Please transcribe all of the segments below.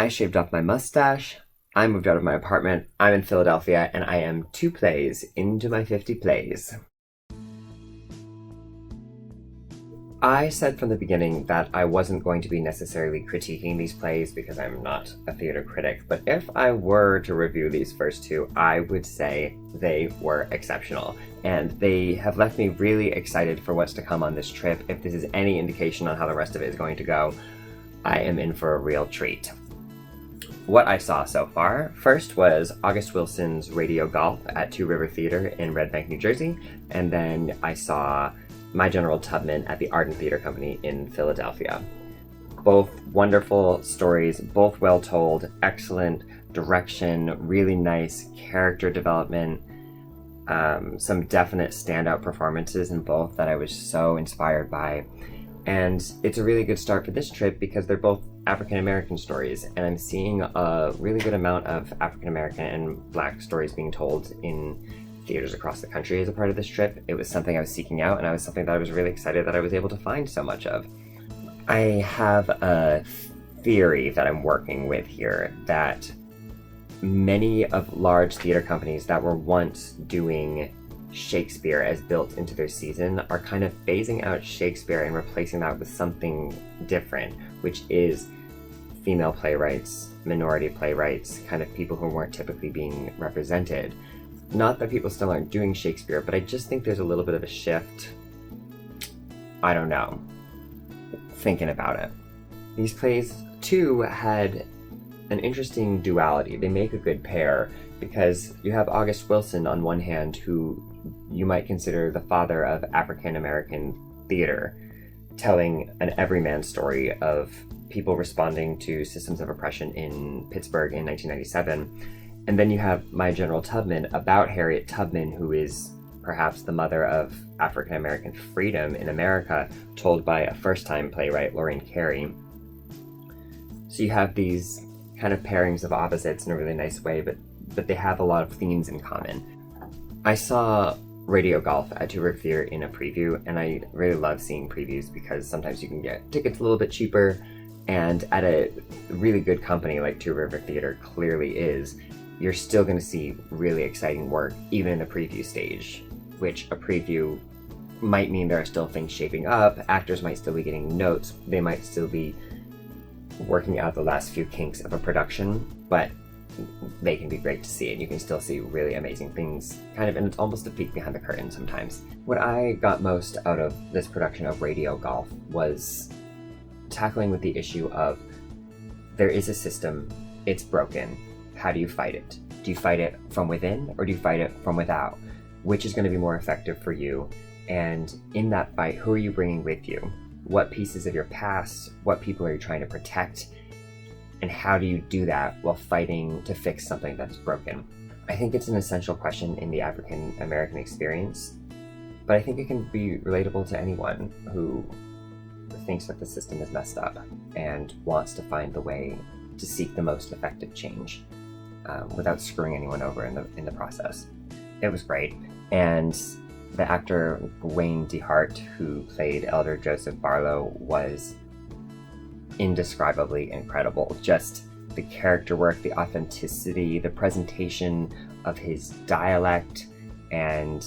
I shaved off my mustache, I moved out of my apartment, I'm in Philadelphia, and I am 2 plays into my 50 plays. I said from the beginning that I wasn't going to be necessarily critiquing these plays because I'm not a theater critic, but if I were to review these first two, I would say they were exceptional. And they have left me really excited for what's to come on this trip. If this is any indication on how the rest of it is going to go, I am in for a real treat. What I saw so far, first was August Wilson's Radio Golf at Two River Theater in Red Bank, New Jersey, and then I saw My General Tubman at the Arden Theater Company in Philadelphia. Both wonderful stories, both well told, excellent direction, really nice character development, some definite standout performances in both that I was so inspired by. And it's a really good start for this trip because they're both African American stories, and I'm seeing a really good amount of African American and Black stories being told in theaters across the country as a part of this trip. It was something I was seeking out, and it was something that I was really excited that I was able to find so much of. I have a theory that I'm working with here that many of large theater companies that were once doing Shakespeare as built into their season are kind of phasing out Shakespeare and replacing that with something different, which is female playwrights, minority playwrights, kind of people who weren't typically being represented. Not that people still aren't doing Shakespeare, but I just think there's a little bit of a shift. I don't know. Thinking about it. These plays, too, had an interesting duality. They make a good pair because you have August Wilson on one hand, who you might consider the father of African American theater, telling an everyman story of people responding to systems of oppression in Pittsburgh in 1997. And then you have My General Tubman about Harriet Tubman, who is perhaps the mother of African American freedom in America, told by a first-time playwright, Lorraine Carey. So you have these kind of pairings of opposites in a really nice way, but they have a lot of themes in common. I saw Radio Golf at Two River Theater in a preview, and I really love seeing previews because sometimes you can get tickets a little bit cheaper, and at a really good company like Two River Theater clearly is, you're still going to see really exciting work even in the preview stage, which a preview might mean there are still things shaping up, actors might still be getting notes, they might still be working out the last few kinks of a production, but they can be great to see, and you can still see really amazing things, kind of, and it's almost a peek behind the curtain sometimes. What I got most out of this production of Radio Golf was tackling with the issue of there is a system, it's broken, how do you fight it? Do you fight it from within or do you fight it from without? Which is going to be more effective for you? And in that fight, who are you bringing with you? What pieces of your past, what people are you trying to protect? And how do you do that while fighting to fix something that's broken? I think it's an essential question in the African American experience, but I think it can be relatable to anyone who thinks that the system is messed up and wants to find the way to seek the most effective change without screwing anyone over in the process. It was great, and the actor Wayne DeHart, who played Elder Joseph Barlow, was indescribably incredible. Just the character work, the authenticity, the presentation of his dialect, and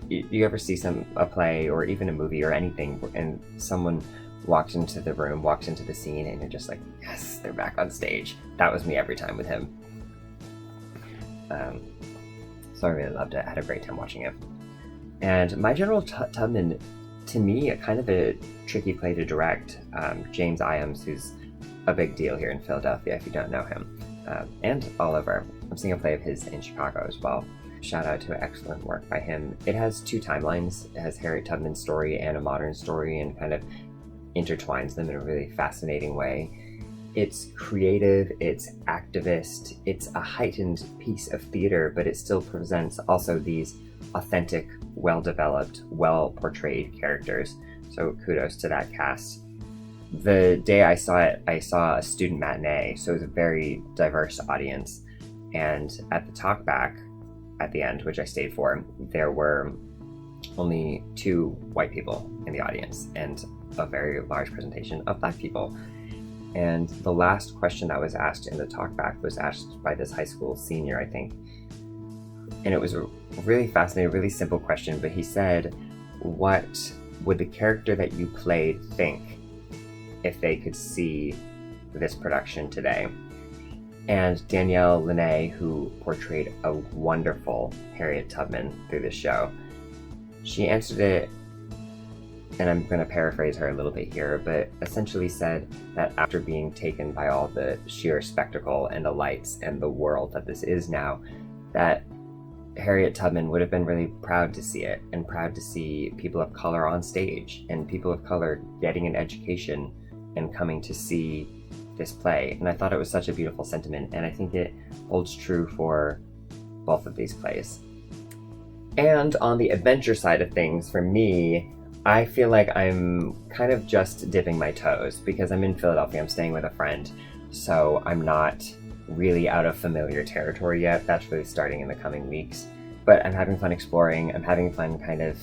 you ever see a play or even a movie or anything and someone walks into the room, walks into the scene, and you're just like, yes, they're back on stage. That was me every time with him. So I really loved it. I had a great time watching it. And My General Tubman, to me, a kind of a tricky play to direct. James Iams, who's a big deal here in Philadelphia, if you don't know him, and all over. I'm seeing a play of his in Chicago as well. Shout out to excellent work by him. It has two timelines. It has Harriet Tubman's story and a modern story, and kind of intertwines them in a really fascinating way. It's creative, it's activist, it's a heightened piece of theater, but it still presents also these authentic, well-developed, well-portrayed characters. So kudos to that cast. The day I saw it, I saw a student matinee, so it was a very diverse audience. And at the talkback at the end, which I stayed for, there were only 2 white people in the audience and a very large presentation of Black people. And the last question that was asked in the talkback was asked by this high school senior, I think. And it was a really fascinating, really simple question, but he said, what would the character that you played think if they could see this production today? And Danielle Lenne, who portrayed a wonderful Harriet Tubman through this show, she answered it, and I'm going to paraphrase her a little bit here, but essentially said that after being taken by all the sheer spectacle and the lights and the world that this is now, that Harriet Tubman would have been really proud to see it, and proud to see people of color on stage and people of color getting an education and coming to see this play. And I thought it was such a beautiful sentiment, and I think it holds true for both of these plays. And on the adventure side of things, for me, I feel like I'm kind of just dipping my toes because I'm in Philadelphia, I'm staying with a friend, so I'm not really out of familiar territory yet. That's really starting in the coming weeks. But I'm having fun exploring, I'm having fun kind of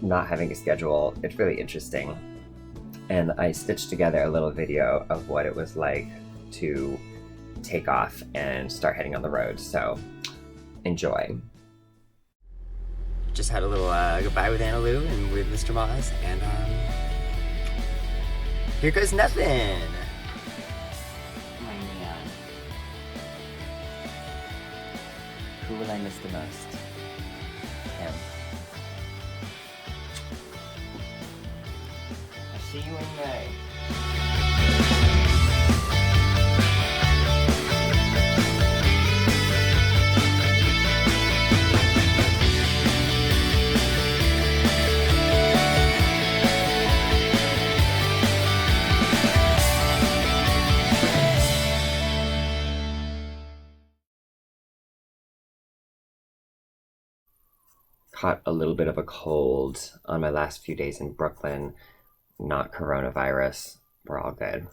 not having a schedule. It's really interesting. And I stitched together a little video of what it was like to take off and start heading on the road, so enjoy. Just had a little goodbye with Anna Lou and with Mr. Moz, and here goes nothing! Oh man. Who will I miss the most? Him. I'll see you in May. Caught a little bit of a cold on my last few days in Brooklyn. Not coronavirus. We're all good.